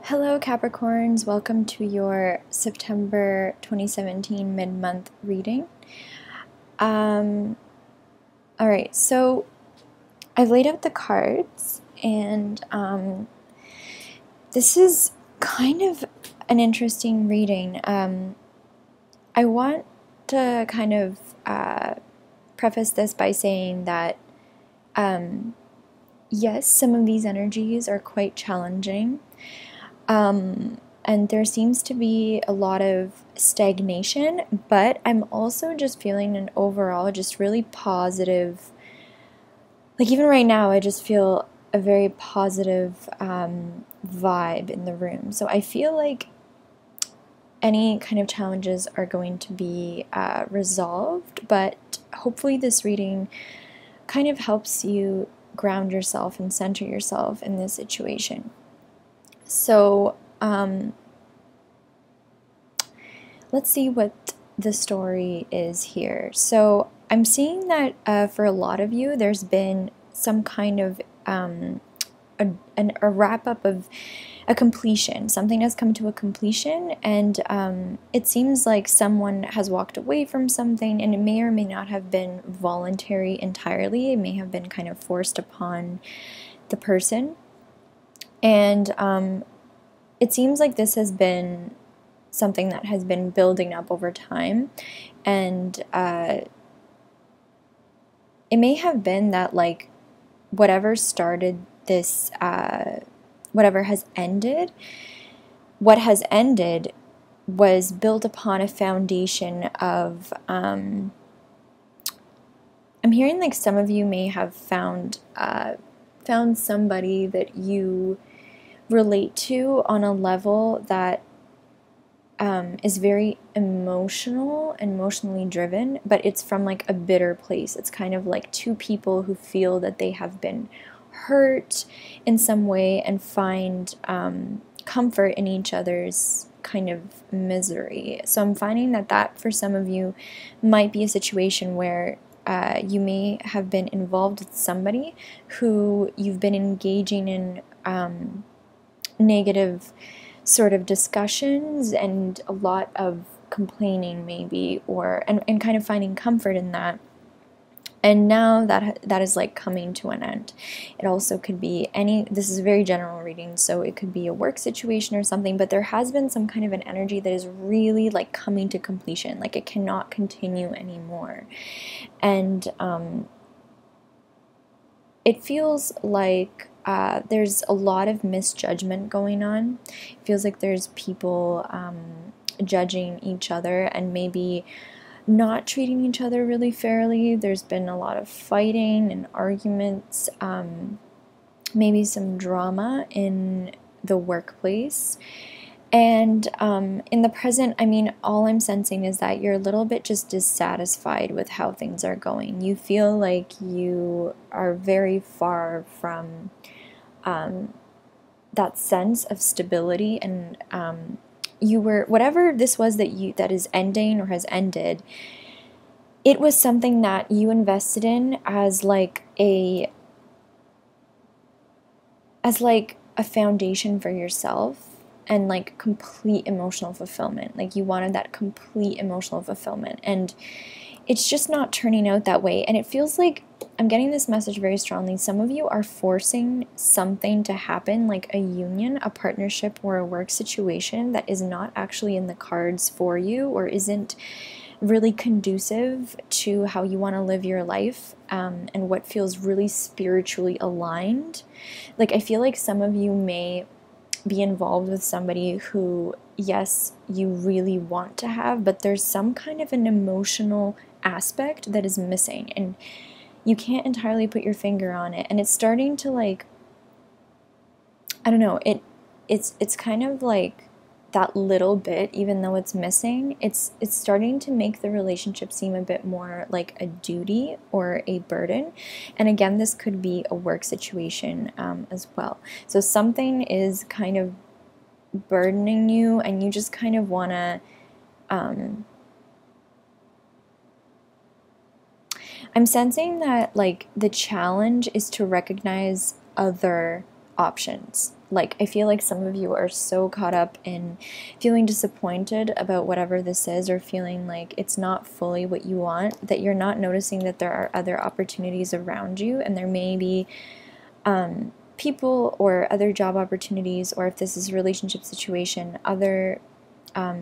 Hello, Capricorns. Welcome to your September 2017 mid-month reading. Um, all right, so I've laid out the cards, and this is kind of an interesting reading. I want to kind of preface this by saying that yes, some of these energies are quite challenging. And there seems to be a lot of stagnation, but I'm also just feeling an overall just really positive, like even right now, I just feel a very positive vibe in the room. So I feel like any kind of challenges are going to be resolved, but hopefully this reading kind of helps you ground yourself and center yourself in this situation. So, let's see what the story is here. So, I'm seeing that for a lot of you, there's been some kind of a wrap up of a completion. Something has come to a completion, and it seems like someone has walked away from something, and it may or may not have been voluntary entirely. It may have been kind of forced upon the person. And it seems like this has been something that has been building up over time. And it may have been that, like, whatever started this, whatever has ended, what has ended was built upon a foundation of, I'm hearing like some of you may have found somebody that you relate to on a level that is very emotionally driven, but it's from like a bitter place. It's kind of like two people who feel that they have been hurt in some way and find comfort in each other's kind of misery. So I'm finding that for some of you might be a situation where you may have been involved with somebody who you've been engaging in negative sort of discussions and a lot of complaining maybe, or and kind of finding comfort in that. And now that is like coming to an end. It also could be this is a very general reading, so it could be a work situation or something, but there has been some kind of an energy that is really like coming to completion, like it cannot continue anymore. And it feels like there's a lot of misjudgment going on. It feels like there's people judging each other and maybe not treating each other really fairly. There's been a lot of fighting and arguments, maybe some drama in the workplace. And in the present, I mean, all I'm sensing is that you're a little bit just dissatisfied with how things are going. You feel like you are very far from that sense of stability, and you were, whatever this was that is ending or has ended, it was something that you invested in as like a foundation for yourself, and like complete emotional fulfillment. Like you wanted that complete emotional fulfillment, and it's just not turning out that way. And it feels like I'm getting this message very strongly. Some of you are forcing something to happen, like a union, a partnership, or a work situation that is not actually in the cards for you, or isn't really conducive to how you want to live your life, and what feels really spiritually aligned. Like I feel like some of you may be involved with somebody who, yes, you really want to have, but there's some kind of an emotional aspect that is missing, and you can't entirely put your finger on it. And it's starting to, like, I don't know, it's kind of like that little bit, even though it's missing, it's starting to make the relationship seem a bit more like a duty or a burden. And again, this could be a work situation as well. So something is kind of burdening you, and you just kind of want to I'm sensing that like the challenge is to recognize other options. like, I feel like some of you are so caught up in feeling disappointed about whatever this is, or feeling like it's not fully what you want, that you're not noticing that there are other opportunities around you, and there may be people or other job opportunities, or if this is a relationship situation, other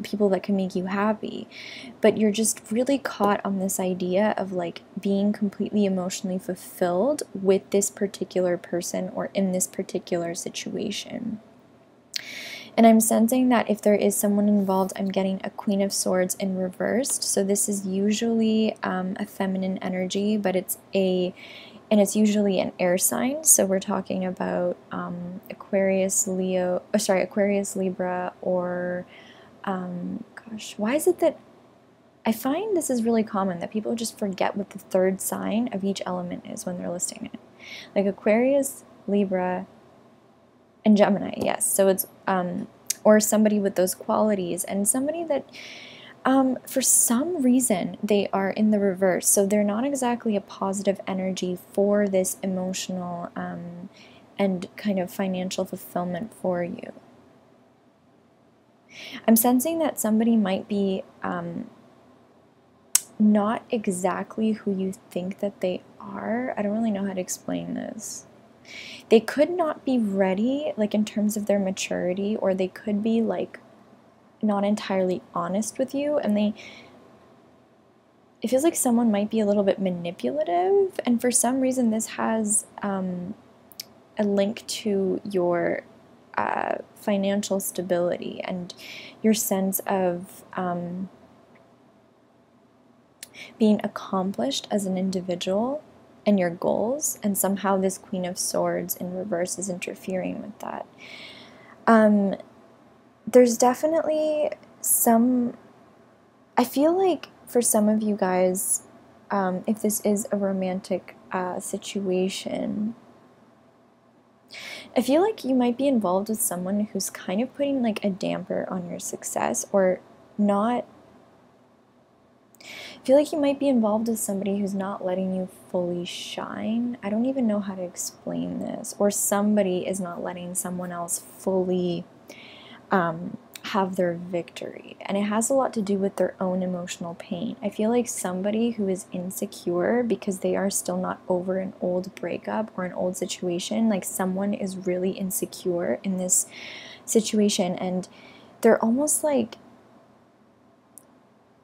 people that can make you happy. But you're just really caught on this idea of like being completely emotionally fulfilled with this particular person or in this particular situation. And I'm sensing that if there is someone involved, I'm getting a Queen of Swords in reversed. So this is usually a feminine energy, but it's usually an air sign. So we're talking about Aquarius, Libra, or gosh, why is it that I find this is really common, that people just forget what the third sign of each element is when they're listing it. Like Aquarius, Libra, and Gemini, yes. So it's, or somebody with those qualities, and somebody that, for some reason, they are in the reverse. So they're not exactly a positive energy for this emotional and kind of financial fulfillment for you. I'm sensing that somebody might be not exactly who you think that they are. I don't really know how to explain this. They could not be ready, like in terms of their maturity, or they could be like not entirely honest with you, and it feels like someone might be a little bit manipulative, and for some reason this has a link to your financial stability and your sense of being accomplished as an individual and your goals, and somehow this Queen of Swords in reverse is interfering with that. There's definitely I feel like for some of you guys, if this is a romantic situation, I feel like you might be involved with someone who's kind of putting like a damper on your success, or not. I feel like you might be involved with somebody who's not letting you fully shine. I don't even know how to explain this. Or somebody is not letting someone else fully have their victory. And it has a lot to do with their own emotional pain. I feel like somebody who is insecure because they are still not over an old breakup or an old situation, like someone is really insecure in this situation, and they're almost like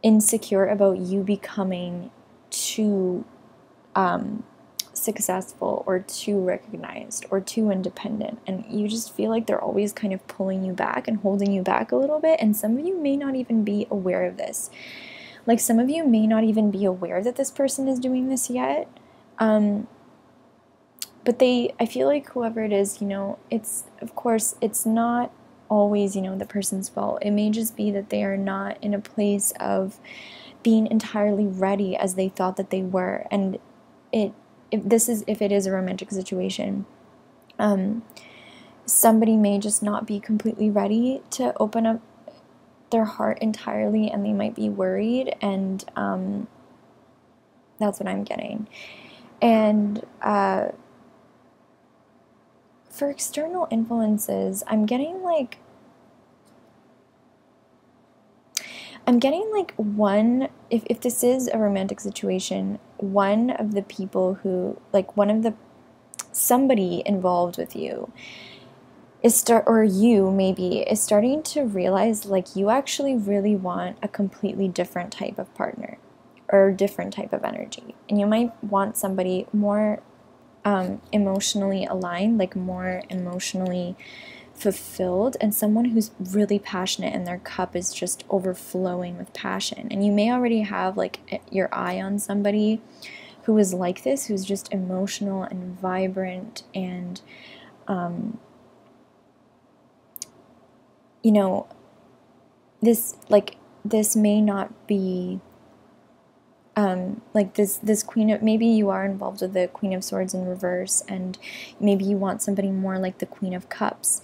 insecure about you becoming too successful or too recognized or too independent, and you just feel like they're always kind of pulling you back and holding you back a little bit. And some of you may not even be aware of this. Like some of you may not even be aware that this person is doing this yet, but I feel like whoever it is, it's, of course, it's not always, the person's fault. It may just be that they are not in a place of being entirely ready as they thought that they were. And if it is a romantic situation, somebody may just not be completely ready to open up their heart entirely, and they might be worried, and that's what I'm getting. And for external influences, I'm getting like one, if this is a romantic situation, one of the people who, like somebody involved with you or you maybe is starting to realize like you actually really want a completely different type of partner or different type of energy. And you might want somebody more emotionally aligned, like more emotionally fulfilled, and someone who's really passionate and their cup is just overflowing with passion. And you may already have like your eye on somebody who is like this, who's just emotional and vibrant, and this may not be like this Queen of, maybe you are involved with the Queen of Swords in reverse, and maybe you want somebody more like the Queen of Cups,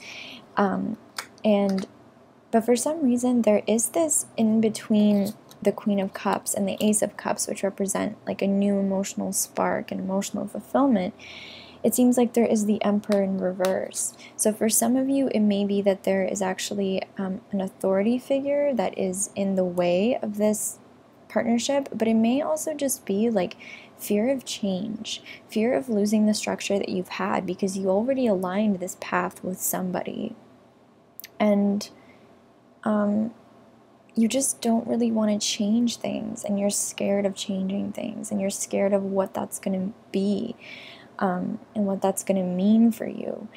but for some reason there is this in between the Queen of Cups and the Ace of Cups, which represent like a new emotional spark and emotional fulfillment. it seems like there is the Emperor in reverse. So for some of you, it may be that there is actually an authority figure that is in the way of this partnership, but it may also just be like fear of change, fear of losing the structure that you've had because you already aligned this path with somebody. And you just don't really want to change things, and you're scared of changing things, and you're scared of what that's going to be, and what that's going to mean for you.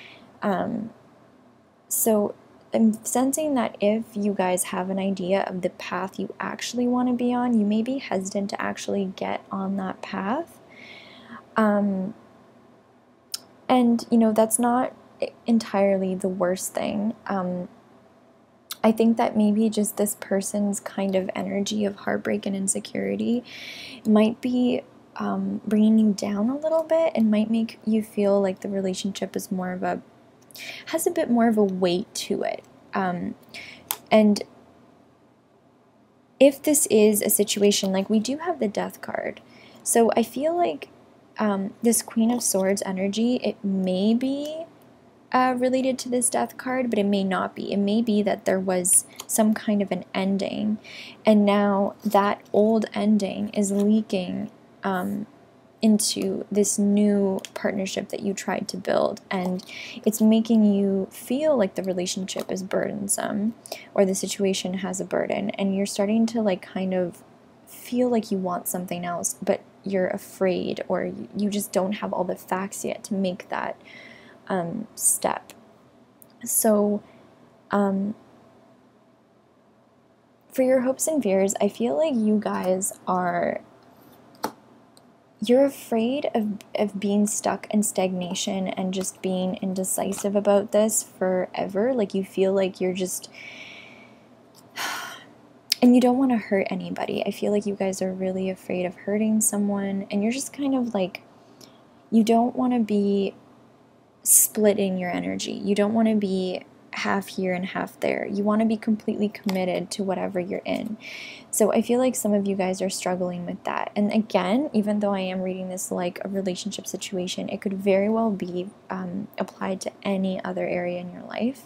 So I'm sensing that if you guys have an idea of the path you actually want to be on, you may be hesitant to actually get on that path. And, you know, that's not entirely the worst thing. I think that maybe just this person's kind of energy of heartbreak and insecurity might be bringing you down a little bit, and might make you feel like the relationship is more of has a bit more of a weight to it. And if this is a situation, like we do have the Death card, so I feel like this Queen of Swords energy, it may be related to this Death card, but it may not be. It may be that there was some kind of an ending, and now that old ending is leaking into this new partnership that you tried to build, and it's making you feel like the relationship is burdensome, or the situation has a burden, and you're starting to like kind of feel like you want something else, but you're afraid, or you just don't have all the facts yet to make that step. So for your hopes and fears, I feel like you guys you're afraid of being stuck in stagnation and just being indecisive about this forever. Like you feel like you're just, and you don't want to hurt anybody. I feel like you guys are really afraid of hurting someone, and you're just kind of like, you don't want to be splitting your energy. You don't want to be half here and half there. You want to be completely committed to whatever you're in. So I feel like some of you guys are struggling with that. And again, even though I am reading this like a relationship situation, it could very well be applied to any other area in your life.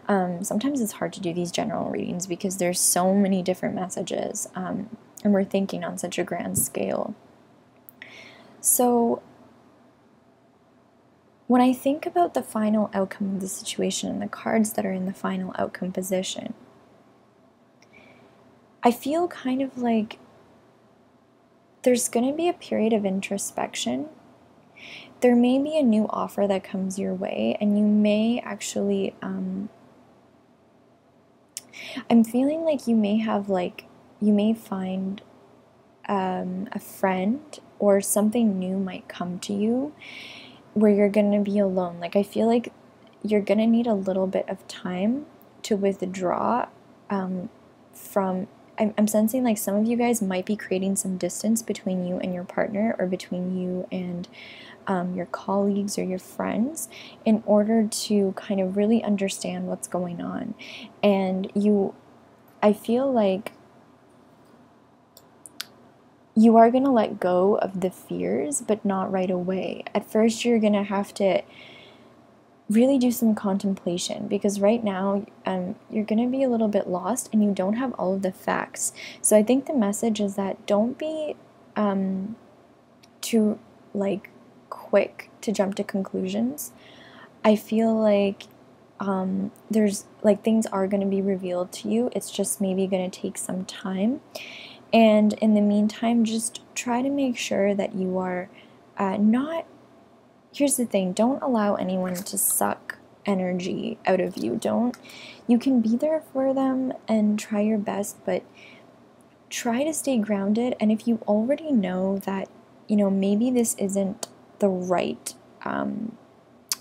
Sometimes it's hard to do these general readings because there's so many different messages, and we're thinking on such a grand scale. So when I think about the final outcome of the situation and the cards that are in the final outcome position, I feel kind of like there's going to be a period of introspection. There may be a new offer that comes your way, and you may actually, I'm feeling like you may have you may find a friend, or something new might come to you where you're going to be alone. Like I feel like you're going to need a little bit of time to withdraw from, I'm sensing like some of you guys might be creating some distance between you and your partner, or between you and your colleagues or your friends, in order to kind of really understand what's going on. And I feel like you are going to let go of the fears, but not right away. At first, you're going to have to really do some contemplation, because right now you're going to be a little bit lost and you don't have all of the facts. So I think the message is that don't be too quick to jump to conclusions. I feel like there's things are going to be revealed to you. It's just maybe going to take some time. And in the meantime, just try to make sure that you are not, here's the thing, don't allow anyone to suck energy out of you. You can be there for them and try your best, but try to stay grounded. And if you already know that, maybe this isn't the right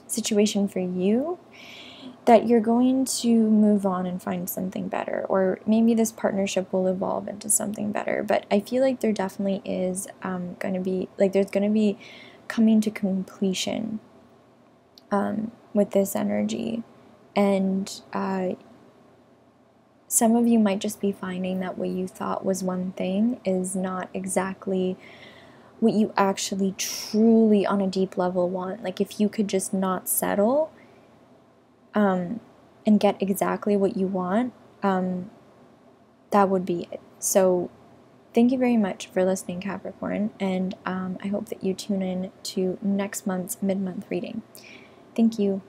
situation for you, that you're going to move on and find something better, or maybe this partnership will evolve into something better. But I feel like there definitely is going to be, there's going to be coming to completion with this energy. And some of you might just be finding that what you thought was one thing is not exactly what you actually truly on a deep level want. Like if you could just not settle and get exactly what you want, that would be it. So thank you very much for listening, Capricorn, and I hope that you tune in to next month's mid-month reading. Thank you.